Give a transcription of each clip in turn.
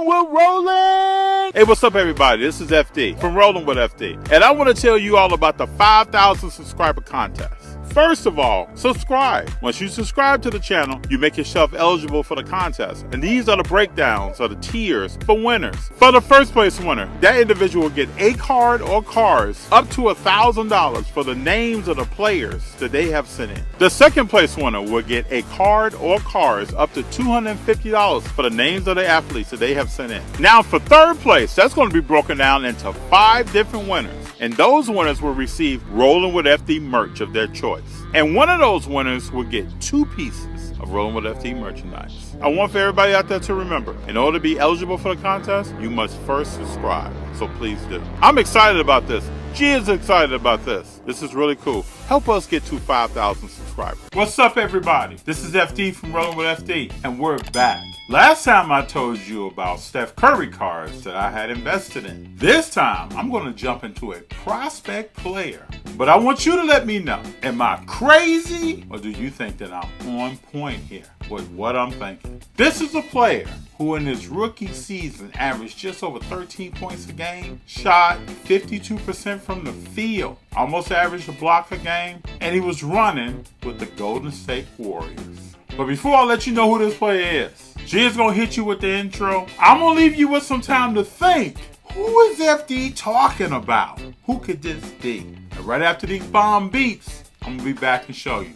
down with Rollin. Hey, what's up, everybody? This is FD from Rollin with FD, and I want to tell you all about the 5,000 subscriber contest. First of all, subscribe. Once you subscribe to the channel, you make yourself eligible for the contest. And these are the breakdowns of the tiers for winners. For the first place winner, that individual will get a card or cards up to $1,000 for the names of the players that they have sent in. The second place winner will get a card or cards up to $250 for the names of the athletes that they have sent in. Now for third place, that's going to be broken down into 5 different winners. And those winners will receive Rollin with FD merch of their choice. And one of those winners will get 2 pieces of Rollin with FD merchandise. I want for everybody out there to remember, in order to be eligible for the contest, you must first subscribe. So please do. I'm excited about this. G is excited about this. This is really cool. Help us get to 5,000 subscribers. What's up, everybody? This is FD from Rollin with FD, and we're back. Last time I told you about Steph Curry cards that I had invested in. This time, I'm going to jump into a prospect player. But I want you to let me know, am I crazy, or do you think that I'm on point here with what I'm thinking? This is a player who in his rookie season averaged just over 13 points a game, shot 52% from the field, almost averaged a block a game, and he was running with the Golden State Warriors. But before I let you know who this player is, G is going to hit you with the intro. I'm going to leave you with some time to think. Who is FD talking about? Who could this be? And right after these bomb beats, I'm going to be back and show you.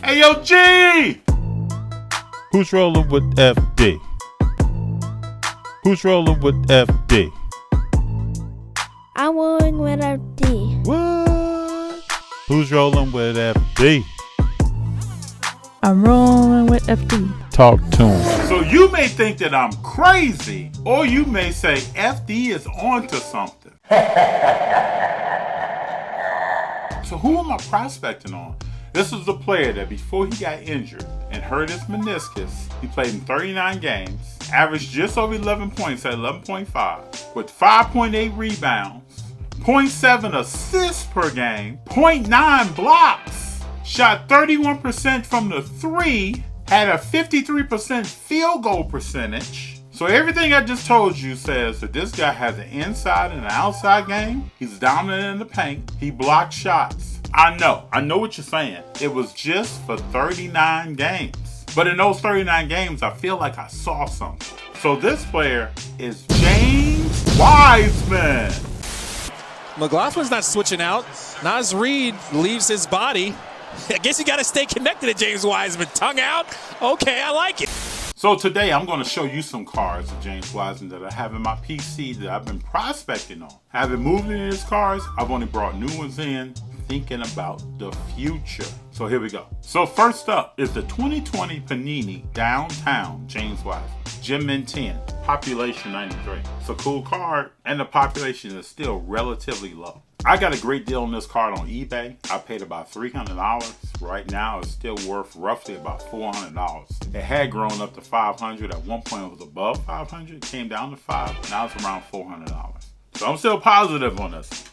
Hey, yo, G! Who's rolling with FD? Who's rolling with FD? I'm rolling with FD. What? Who's rolling with FD? I'm rolling with FD. Talk to him. So you may think that I'm crazy, or you may say FD is onto something. So who am I prospecting on? This is the player that before he got injured and hurt his meniscus, he played in 39 games, averaged just over 11 points at 11.5, with 5.8 rebounds, 0.7 assists per game, 0.9 blocks, shot 31% from the 3, had a 53% field goal percentage. So everything I just told you says that this guy has an inside and an outside game. He's dominant in the paint. He blocks shots. I know what you're saying. It was just for 39 games. But in those 39 games, I feel like I saw something. So this player is James Wiseman. McLaughlin's not switching out. Naz Reid leaves his body. I guess you got to stay connected to James Wiseman. Tongue out? Okay, I like it. So today I'm going to show you some cards of James Wiseman that I have in my PC that I've been prospecting on. I haven't moved any of his cards. I've only brought new ones in, thinking about the future. So here we go. So first up is the 2020 Panini Downtown James Wiseman. Gem Mint 10, population 93. It's a cool card, and the population is still relatively low. I got a great deal on this card on eBay. I paid about $300. Right now, it's still worth roughly about $400. It had grown up to $500. At one point, it was above $500. It came down to $500. Now it's around $400. So I'm still positive on this.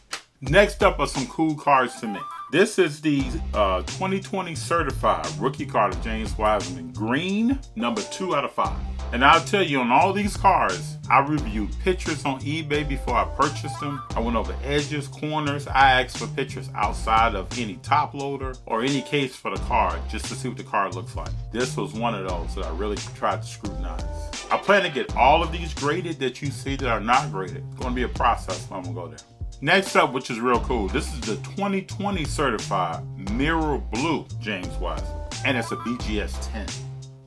Next up are some cool cards to me. This is the 2020 certified rookie card of James Wiseman, green, number 2 out of 5. And I'll tell you, on all these cards, I reviewed pictures on eBay before I purchased them. I went over edges, corners. I asked for pictures outside of any top loader or any case for the card just to see what the card looks like. This was one of those that I really tried to scrutinize. I plan to get all of these graded that you see that are not graded. It's going to be a process, but I'm going to go there. Next up, which is real cool, this is the 2020 certified mirror blue James Wiseman, and it's a BGS 10.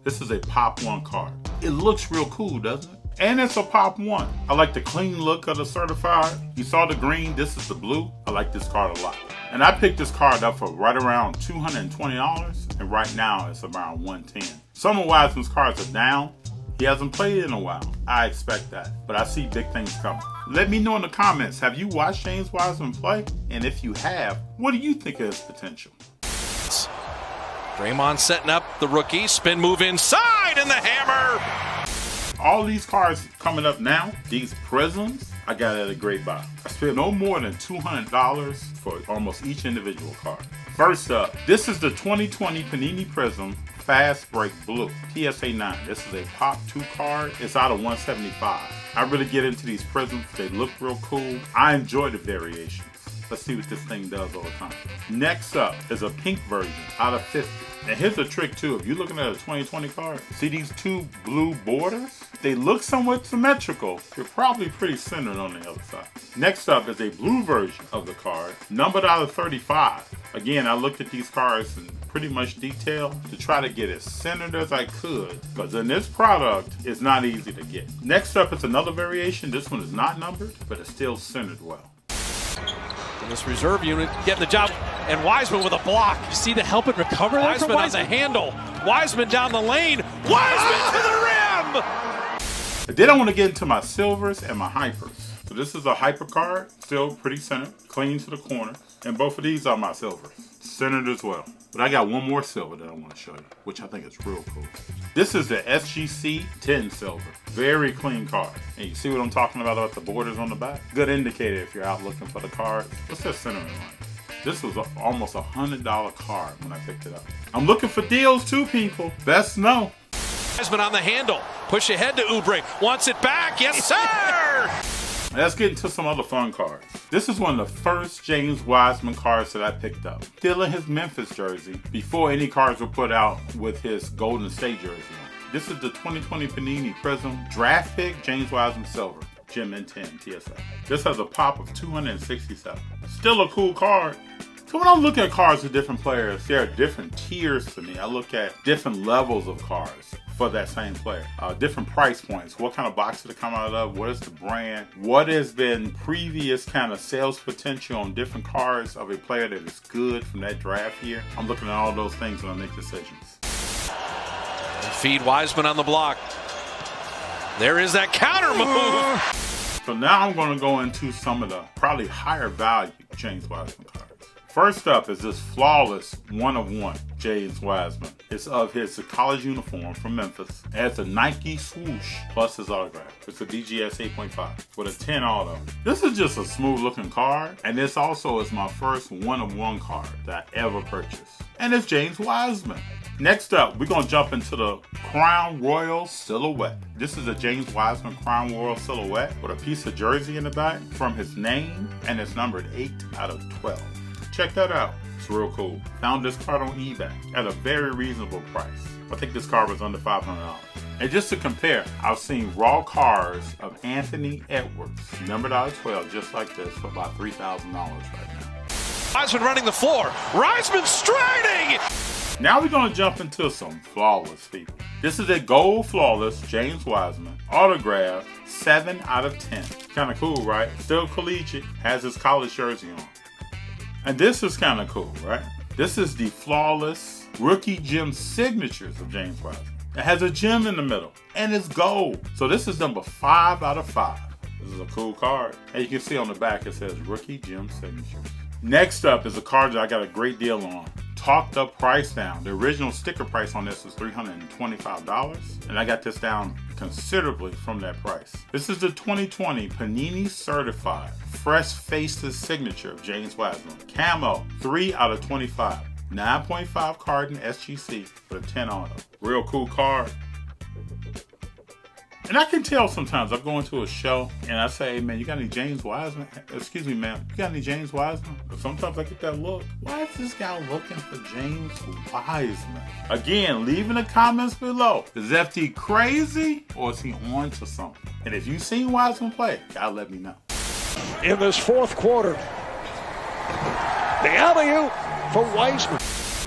This is a Pop 1 card. It looks real cool, doesn't it? And it's a Pop 1. I like the clean look of the certified. You saw the green, this is the blue. I like this card a lot. And I picked this card up for right around $220, and right now it's around $110. Some of Wiseman's cards are down. He hasn't played in a while. I expect that, but I see big things coming. Let me know in the comments, have you watched James Wiseman play? And if you have, what do you think of his potential? Draymond setting up the rookie. Spin move inside and the hammer. All these cards coming up now, these Prizms, I got at a great buy. I spent no more than $200 for almost each individual card. First up, this is the 2020 Panini Prizm Fast Break Blue, PSA 9. This is a Pop 2 card. It's out of 175. I really get into these Prizms. They look real cool. I enjoy the variations. Let's see what this thing does over time. Next up is a pink version out of 50. And here's a trick too. If you're looking at a 2020 card, see these two blue borders? They look somewhat symmetrical. They're probably pretty centered on the other side. Next up is a blue version of the card, numbered out of 35. Again, I looked at these cards in pretty much detail to try to get as centered as I could, because in this product, it's not easy to get. Next up is another variation. This one is not numbered, but it's still centered well. And this reserve unit getting the job, and Wiseman with a block. You see the help and recover there from Wiseman on the handle. Wiseman down the lane. Wiseman to the rim! Then I want to get into my silvers and my hypers. So this is a hyper card, still pretty centered, clean to the corner. And both of these are my silvers, centered as well. But I got one more silver that I want to show you, which I think is real cool. This is the SGC 10 silver. Very clean card. And you see what I'm talking about the borders on the back? Good indicator if you're out looking for the cards. What's that centering like? This was almost $100 card when I picked it up. I'm looking for deals too, people. Best know. Wiseman on the handle. Push ahead to Oubre. Wants it back. Yes, sir! Let's get into some other fun cards. This is one of the first James Wiseman cards that I picked up. Still in his Memphis jersey before any cards were put out with his Golden State jersey on. This is the 2020 Panini Prizm Draft Pick James Wiseman Silver. Gem N10 TSA. This has a pop of 267. Still a cool card. So when I look at cards with different players, there are different tiers to me. I look at different levels of cards for that same player. Different price points. What kind of box did it come out of? What is the brand? What has been previous kind of sales potential on different cards of a player that is good from that draft year? I'm looking at all those things when I make decisions. Feed Wiseman on the block. There is that counter move. So now I'm going to go into some of the probably higher value James Wiseman cards. First up is this flawless 1/1 James Wiseman. It's of his college uniform from Memphis. It has a Nike swoosh plus his autograph. It's a DGS 8.5 with a 10 auto. This is just a smooth looking card, and this also is my first 1/1 card that I ever purchased. And it's James Wiseman. Next up, we're going to jump into the Crown Royal Silhouette. This is a James Wiseman Crown Royal Silhouette with a piece of jersey in the back from his name, and it's numbered 8 out of 12. Check that out. It's real cool. Found this card on eBay at a very reasonable price. I think this card was under $500. And just to compare, I've seen raw cards of Anthony Edwards, numbered out of 12, just like this, for about $3,000 right now. Wiseman running the floor. Wiseman striding! Now we're going to jump into some flawless people. This is a gold flawless James Wiseman autograph, 7 out of 10. Kind of cool, right? Still collegiate, has his college jersey on. And this is kind of cool, right? This is the flawless rookie gem signatures of James Wiseman. It has a gem in the middle, and it's gold. So this is number 5 out of 5. This is a cool card. And you can see on the back it says rookie gem signatures. Next up is a card that I got a great deal on. Talked up price down. The original sticker price on this was $325, and I got this down considerably from that price. This is the 2020 Panini Certified Fresh Faces Signature of James Wiseman. Camo, 3 out of 25. 9.5 card in SGC with a 10 auto. Real cool card. And I can tell sometimes I go into a show and I say, hey man, you got any James Wiseman? Excuse me, ma'am, you got any James Wiseman? But sometimes I get that look. Why is this guy looking for James Wiseman? Again, leave in the comments below. Is FD crazy or is he on to something? And if you've seen Wiseman play, gotta let me know. In this fourth quarter, the alley-oop for Wiseman.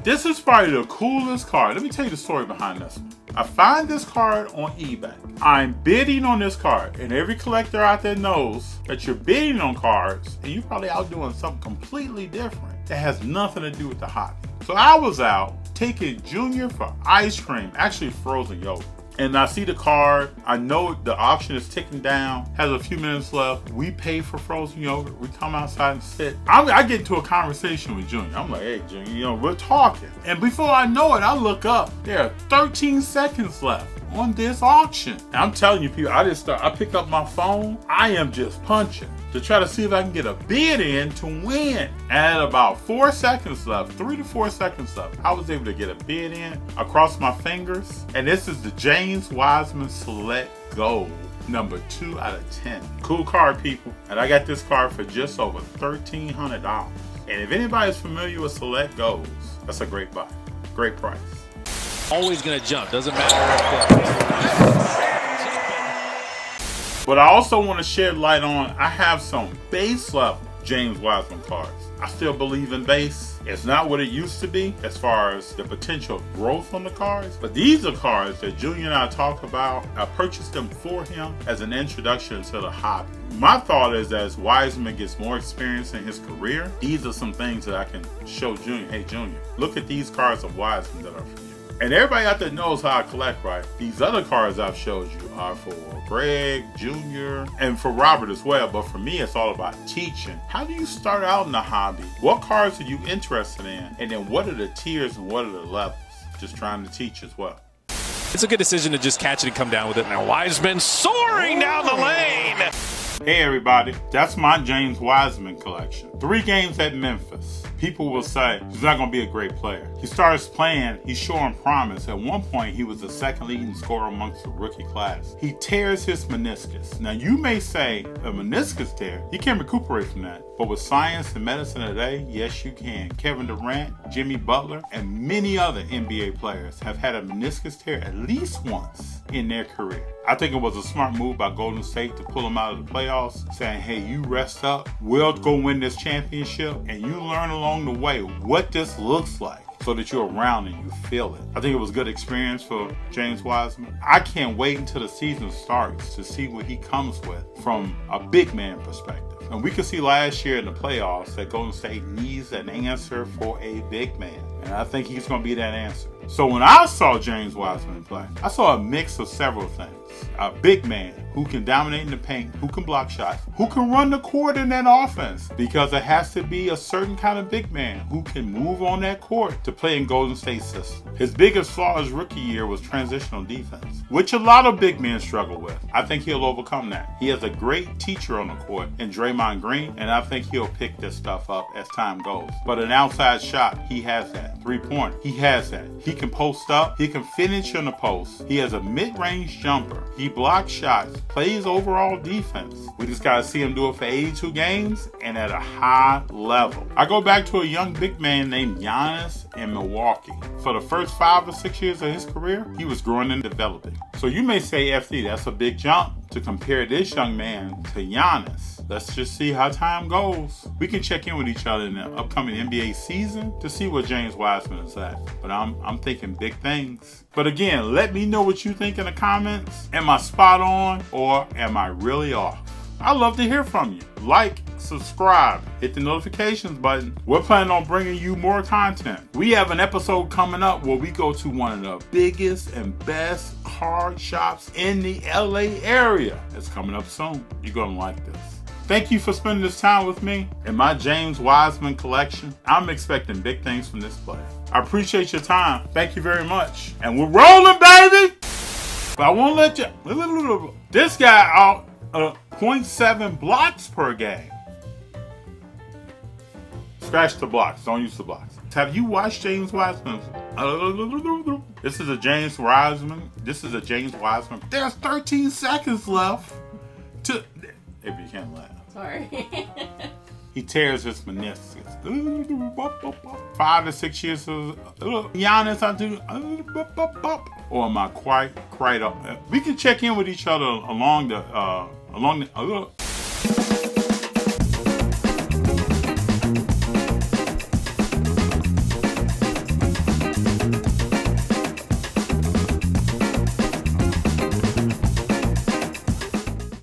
This is probably the coolest card. Let me tell you the story behind this one. I find this card on eBay. I'm bidding on this card, and every collector out there knows that you're bidding on cards and you're probably out doing something completely different that has nothing to do with the hobby. So I was out taking Junior for ice cream, actually frozen yogurt. And I see the card, I know the auction is ticking down, has a few minutes left. We pay for frozen yogurt, we come outside and sit. I get into a conversation with Junior. I'm like, hey Junior, we're talking. And before I know it, I look up, there are 13 seconds left on this auction. And I'm telling you people, I pick up my phone, I am just punching. to try to see if I can get a bid in to win. And about 4 seconds left, 3 to 4 seconds left, I was able to get a bid in across my fingers. And this is the James Wiseman Select Gold, number 2 out of 10. Cool card, people. And I got this card for just over $1,300. And if anybody's familiar with Select Golds, that's a great buy. Great price. Always going to jump. Doesn't matter if But I also want to shed light on, I have some base level James Wiseman cards. I still believe in base. It's not what it used to be as far as the potential growth on the cards, but these are cards that Junior and I talk about. I purchased them for him as an introduction to the hobby. My thought is as Wiseman gets more experience in his career, these are some things that I can show Junior. Hey Junior, look at these cards of Wiseman that are for you. And everybody out there knows how I collect, right? These other cards I've showed you are for Greg, Junior, and for Robert as well. But for me, it's all about teaching. How do you start out in the hobby? What cards are you interested in? And then what are the tiers and what are the levels? Just trying to teach as well. it's a good decision to just catch it and come down with it. Now Wiseman soaring down the lane. Hey everybody, that's my James Wiseman collection. 3 games at Memphis. People will say he's not going to be a great player. He starts playing, he's showing promise. At one point, he was the 2nd leading scorer amongst the rookie class. He tears his meniscus. Now you may say a meniscus tear, you can't recuperate from that. But with science and medicine today, yes you can. Kevin Durant, Jimmy Butler, and many other NBA players have had a meniscus tear at least once in their career. I think it was a smart move by Golden State to pull him out of the playoffs, saying, hey, you rest up, we'll go win this championship, and you learn along the way what this looks like so that you're around and you feel it. I think it was a good experience for James Wiseman. I can't wait until the season starts to see what he comes with from a big man perspective. And we could see last year in the playoffs that Golden State needs an answer for a big man. And I think he's going to be that answer. So when I saw James Wiseman play, I saw a mix of several things. A big man who can dominate in the paint, who can block shots, who can run the court in that offense, because it has to be a certain kind of big man who can move on that court to play in Golden State's system. His biggest flaw his rookie year was transitional defense, which a lot of big men struggle with. I think he'll overcome that. He has a great teacher on the court in Draymond Green, and I think he'll pick this stuff up as time goes. But an outside shot, he has that. 3-point, he has that. He can post up, he can finish in the post. He has a mid-range jumper. He blocks shots, plays overall defense. We just got to see him do it for 82 games and at a high level. I go back to a young big man named Giannis in Milwaukee. For the first 5 or 6 years of his career, he was growing and developing. So you may say, FD, that's a big jump to compare this young man to Giannis. Let's just see how time goes. We can check in with each other in the upcoming NBA season to see where James Wiseman is at. But I'm thinking big things. But again, let me know what you think in the comments. Am I spot on or am I really off? I'd love to hear from you. Like, subscribe, hit the notifications button. We're planning on bringing you more content. We have an episode coming up where we go to one of the biggest and best card shops in the LA area. It's coming up soon. You're going to like this. Thank you for spending this time with me in my James Wiseman collection. I'm expecting big things from this player. I appreciate your time. Thank you very much. And we're rolling, baby! But I won't let you... This guy out 0.7 blocks per game. Scratch the blocks. Don't use the blocks. Have you watched James Wiseman? This is a James Wiseman. There's 13 seconds left to... If you can't laugh. Sorry. He tears his meniscus. 5 to 6 years of Giannis, I do. Or am I quite up? We can check in with each other along the